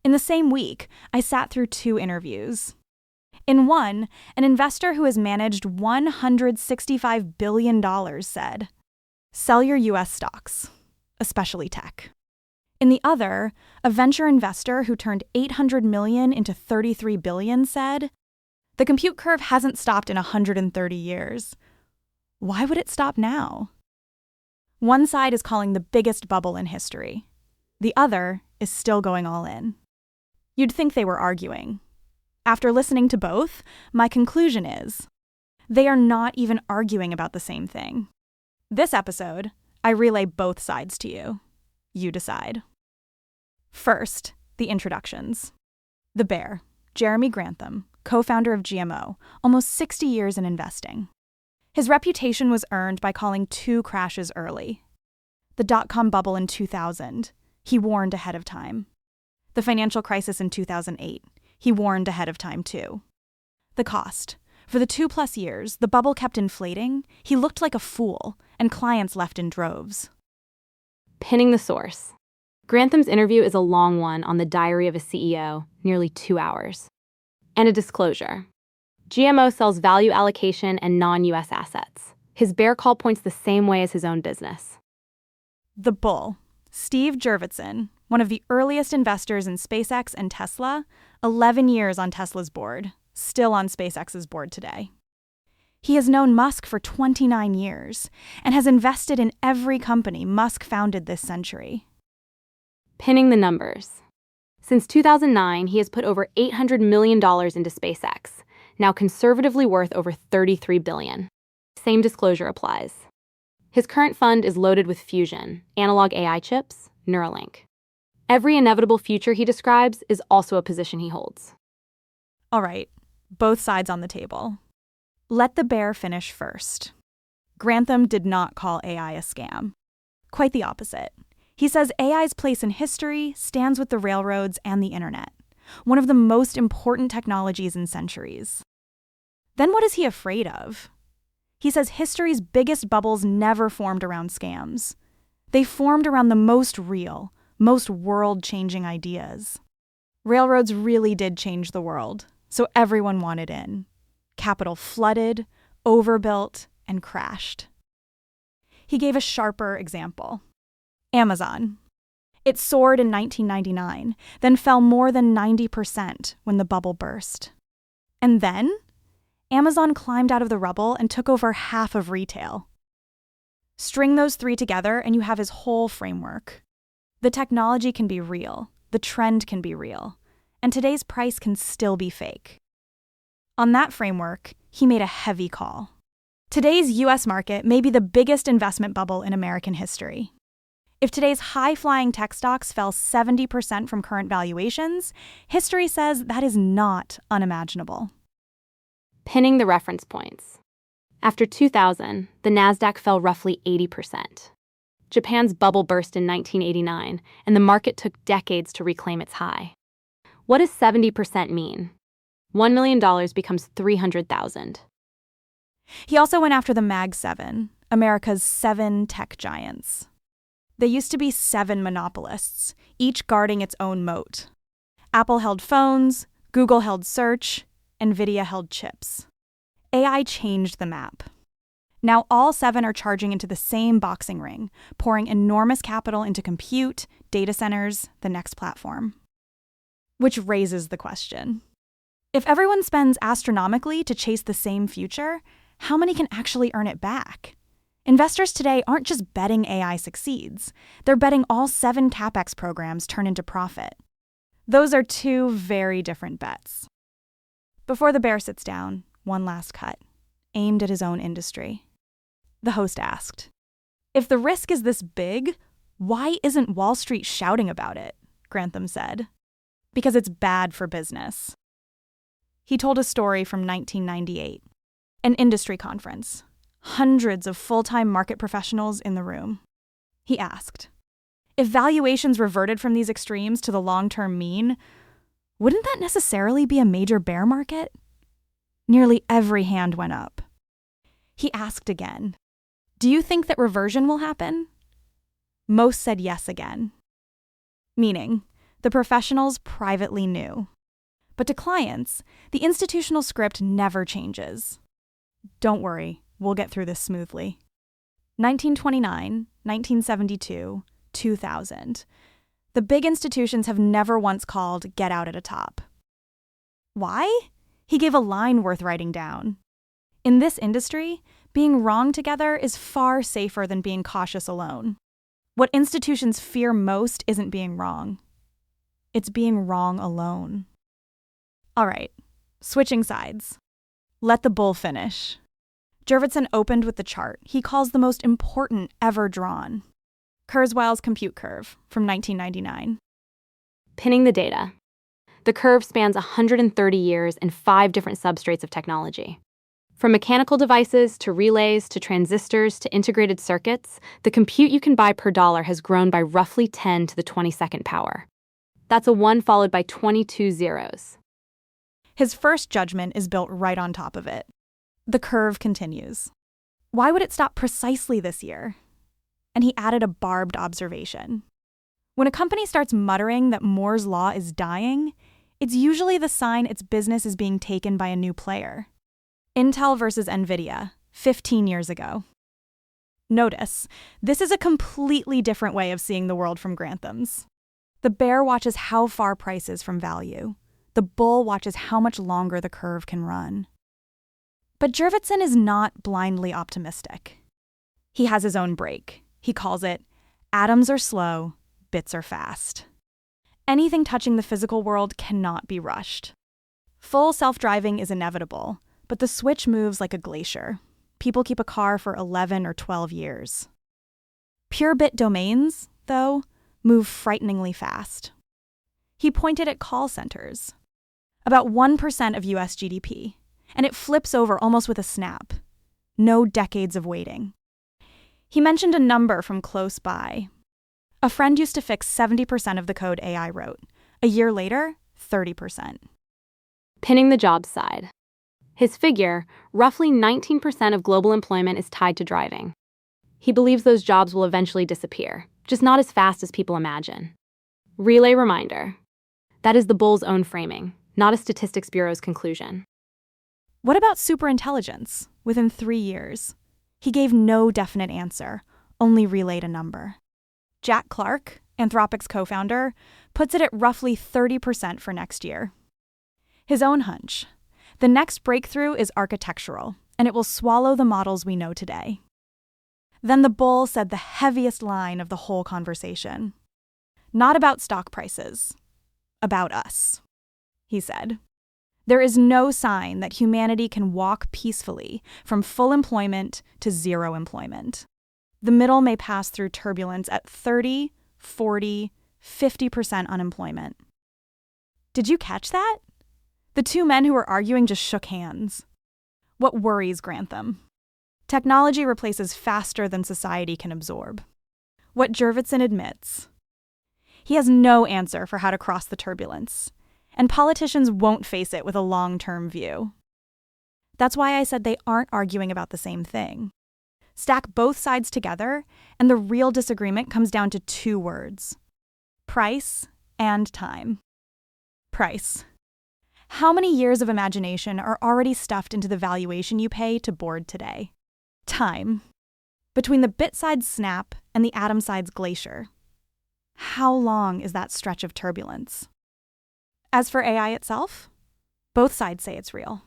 In the same week, I sat through 2 interviews. In one, an investor who has managed $165 billion said, "Sell your US stocks, especially tech." In the other, a venture investor who turned $800 million into $33 billion said, "The compute curve hasn't stopped in 130 years. Why would it stop now?" One side is calling the biggest bubble in history. The other is still going all in. You'd think they were arguing. After listening to both, my conclusion is they are not even arguing about the same thing. This episode, I relay both sides to you. You decide. First, the introductions. The bear, Jeremy Grantham, co-founder of GMO, almost 60 years in investing. His reputation was earned by calling 2 crashes early. The dot-com bubble in 2000, he warned ahead of time. The financial crisis in 2008, he warned ahead of time too. The cost. For the 2+ years, the bubble kept inflating, he looked like a fool, and clients left in droves. Pinning the source. Grantham's interview is a long one on the diary of a CEO, nearly 2 hours. And a disclosure. GMO sells value allocation and non-US assets. His bear call points the same way as his own business. The bull, Steve Jurvetson, one of the earliest investors in SpaceX and Tesla, 11 years on Tesla's board, still on SpaceX's board today. He has known Musk for 29 years and has invested in every company Musk founded this century. Pinning the numbers. Since 2009, he has put over $800 million into SpaceX, now conservatively worth over $33 billion. Same disclosure applies. His current fund is loaded with Fusion, analog AI chips, Neuralink. Every inevitable future he describes is also a position he holds. All right, both sides on the table. Let the bear finish first. Grantham did not call AI a scam. Quite the opposite. He says AI's place in history stands with the railroads and the internet, one of the most important technologies in centuries. Then what is he afraid of? He says history's biggest bubbles never formed around scams. They formed around the most real, most world-changing ideas. Railroads really did change the world, so everyone wanted in. Capital flooded, overbuilt, and crashed. He gave a sharper example. Amazon. It soared in 1999, then fell more than 90% when the bubble burst. And then, Amazon climbed out of the rubble and took over half of retail. String those 3 together and you have his whole framework. The technology can be real, the trend can be real, and today's price can still be fake. On that framework, he made a heavy call. Today's US market may be the biggest investment bubble in American history. If today's high-flying tech stocks fell 70% from current valuations, history says that is not unimaginable. Pinning the reference points. After 2000, the Nasdaq fell roughly 80%. Japan's bubble burst in 1989, and the market took decades to reclaim its high. What does 70% mean? $1 million becomes $300,000. He also went after the Mag 7, America's 7 tech giants. They used to be 7 monopolists, each guarding its own moat. Apple held phones, Google held search, NVIDIA held chips. AI changed the map. Now all 7 are charging into the same boxing ring, pouring enormous capital into compute, data centers, the next platform. Which raises the question. If everyone spends astronomically to chase the same future, how many can actually earn it back? Investors today aren't just betting AI succeeds. They're betting all 7 CapEx programs turn into profit. Those are 2 very different bets. Before the bear sits down, one last cut, aimed at his own industry. The host asked, "If the risk is this big, why isn't Wall Street shouting about it?" Grantham said. "Because it's bad for business." He told a story from 1998, an industry conference. Hundreds of full-time market professionals in the room. He asked, if valuations reverted from these extremes to the long-term mean, wouldn't that necessarily be a major bear market? Nearly every hand went up. He asked again, do you think that reversion will happen? Most said yes again. Meaning, The professionals privately knew. But to clients, the institutional script never changes. Don't worry, we'll get through this smoothly. 1929, 1972, 2000. The big institutions have never once called get out at a top. Why? He gave a line worth writing down. In this industry, being wrong together is far safer than being cautious alone. What institutions fear most isn't being wrong. It's being wrong alone. All right, switching sides. Let the bull finish. Jurvetson opened with the chart he calls the most important ever drawn. Kurzweil's compute curve from 1999. Pinning the data. The curve spans 130 years and 5 different substrates of technology. From mechanical devices to relays to transistors to integrated circuits, the compute you can buy per dollar has grown by roughly 10 to the 22nd power. That's a 1 followed by 22 zeros. His first judgment is built right on top of it. The curve continues. Why would it stop precisely this year? And he added a barbed observation. When a company starts muttering that Moore's law is dying, it's usually the sign its business is being taken by a new player. Intel versus NVIDIA, 15 years ago. Notice, this is a completely different way of seeing the world from Grantham's. The bear watches how far price is from value. The bull watches how much longer the curve can run. But Jurvetson is not blindly optimistic. He has his own break. He calls it, atoms are slow, bits are fast. Anything touching the physical world cannot be rushed. Full self-driving is inevitable, but the switch moves like a glacier. People keep a car for 11 or 12 years. Pure bit domains, though, move frighteningly fast. He pointed at call centers. About 1% of US GDP, and it flips over almost with a snap. No decades of waiting. He mentioned a number from close by. A friend used to fix 70% of the code AI wrote. A year later, 30%. Pinning the jobs side. His figure, roughly 19% of global employment is tied to driving. He believes those jobs will eventually disappear, just not as fast as people imagine. Relay reminder. That is the bull's own framing, not a Statistics Bureau's conclusion. What about superintelligence within 3 years? He gave no definite answer, only relayed a number. Jack Clark, Anthropic's co-founder, puts it at roughly 30% for next year. His own hunch. The next breakthrough is architectural, and it will swallow the models we know today. Then the bull said the heaviest line of the whole conversation. Not about stock prices, about us, he said. There is no sign that humanity can walk peacefully from full employment to zero employment. The middle may pass through turbulence at 30, 40, 50% unemployment. Did you catch that? The two men who were arguing just shook hands. What worries Grantham? Technology replaces faster than society can absorb. What Jurvetson admits. He has no answer for how to cross the turbulence, and politicians won't face it with a long-term view. That's why I said they aren't arguing about the same thing. Stack both sides together, and the real disagreement comes down to 2 words: price and time. Price. How many years of imagination are already stuffed into the valuation you pay to board today? Time. Between the bit side's snap and the atom side's glacier. How long is that stretch of turbulence? As for AI itself, both sides say it's real.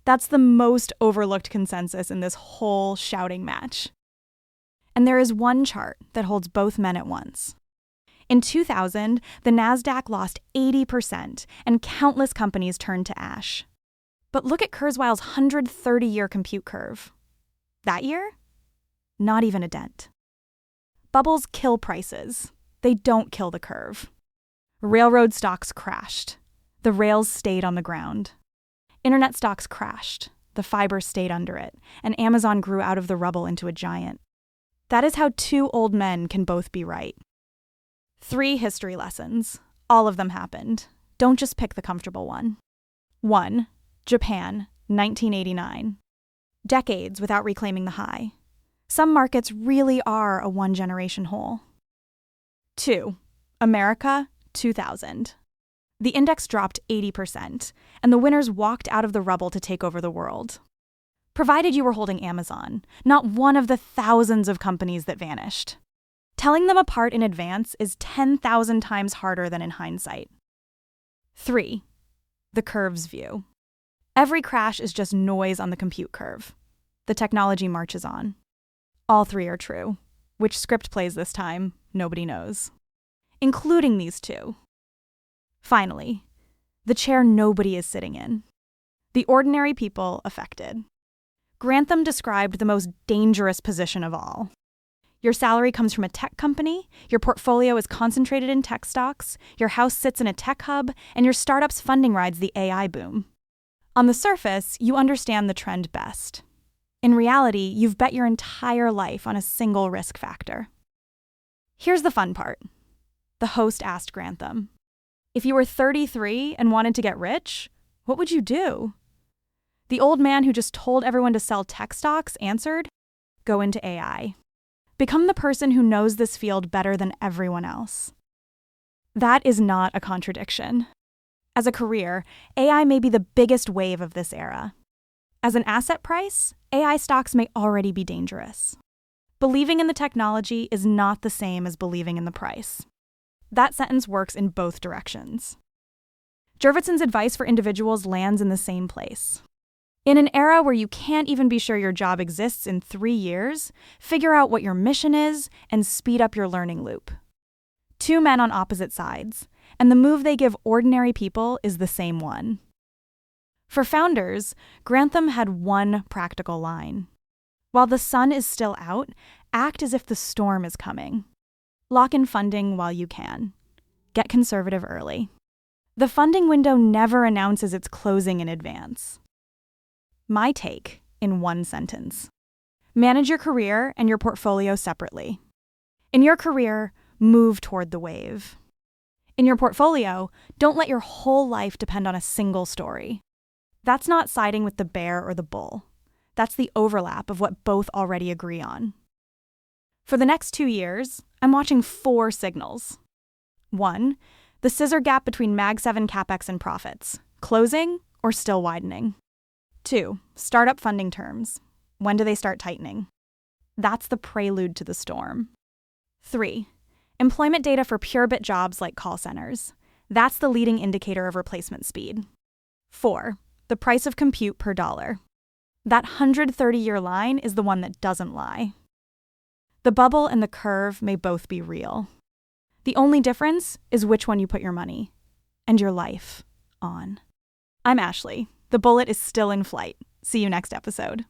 That's the most overlooked consensus in this whole shouting match. And there is one chart that holds both men at once. In 2000, the Nasdaq lost 80% and countless companies turned to ash. But look at Kurzweil's 130-year compute curve. That year? Not even a dent. Bubbles kill prices. They don't kill the curve. Railroad stocks crashed. The rails stayed on the ground. Internet stocks crashed. The fiber stayed under it, and Amazon grew out of the rubble into a giant. That is how 2 old men can both be right. 3 history lessons. All of them happened. Don't just pick the comfortable one. 1. Japan, 1989. Decades without reclaiming the high. Some markets really are a one-generation hole. 2. America, 2000. The index dropped 80%, and the winners walked out of the rubble to take over the world. Provided you were holding Amazon, not one of the thousands of companies that vanished. Telling them apart in advance is 10,000 times harder than in hindsight. 3. The curve's view. Every crash is just noise on the compute curve. The technology marches on. All three are true. Which script plays this time, nobody knows. Including these two. Finally, the chair nobody is sitting in. The ordinary people affected. Grantham described the most dangerous position of all. Your salary comes from a tech company, your portfolio is concentrated in tech stocks, your house sits in a tech hub, and your startup's funding rides the AI boom. On the surface, you understand the trend best. In reality, you've bet your entire life on a single risk factor. Here's the fun part. The host asked Grantham, if you were 33 and wanted to get rich, what would you do? The old man who just told everyone to sell tech stocks answered, go into AI. Become the person who knows this field better than everyone else. That is not a contradiction. As a career, AI may be the biggest wave of this era. As an asset price, AI stocks may already be dangerous. Believing in the technology is not the same as believing in the price. That sentence works in both directions. Jurvetson's advice for individuals lands in the same place. In an era where you can't even be sure your job exists in 3 years, figure out what your mission is and speed up your learning loop. Two men on opposite sides, and the move they give ordinary people is the same one. For founders, Grantham had one practical line. While the sun is still out, act as if the storm is coming. Lock in funding while you can. Get conservative early. The funding window never announces its closing in advance. My take, in one sentence. Manage your career and your portfolio separately. In your career, move toward the wave. In your portfolio, don't let your whole life depend on a single story. That's not siding with the bear or the bull. That's the overlap of what both already agree on. For the next 2 years, I'm watching 4 signals. 1, the scissor gap between Mag 7 capex and profits, closing or still widening. 2, startup funding terms. When do they start tightening? That's the prelude to the storm. 3, employment data for pure bit jobs like call centers. That's the leading indicator of replacement speed. 4, the price of compute per dollar. That 130-year line is the one that doesn't lie. The bubble and the curve may both be real. The only difference is which one you put your money and your life on. I'm Ashley. The bullet is still in flight. See you next episode.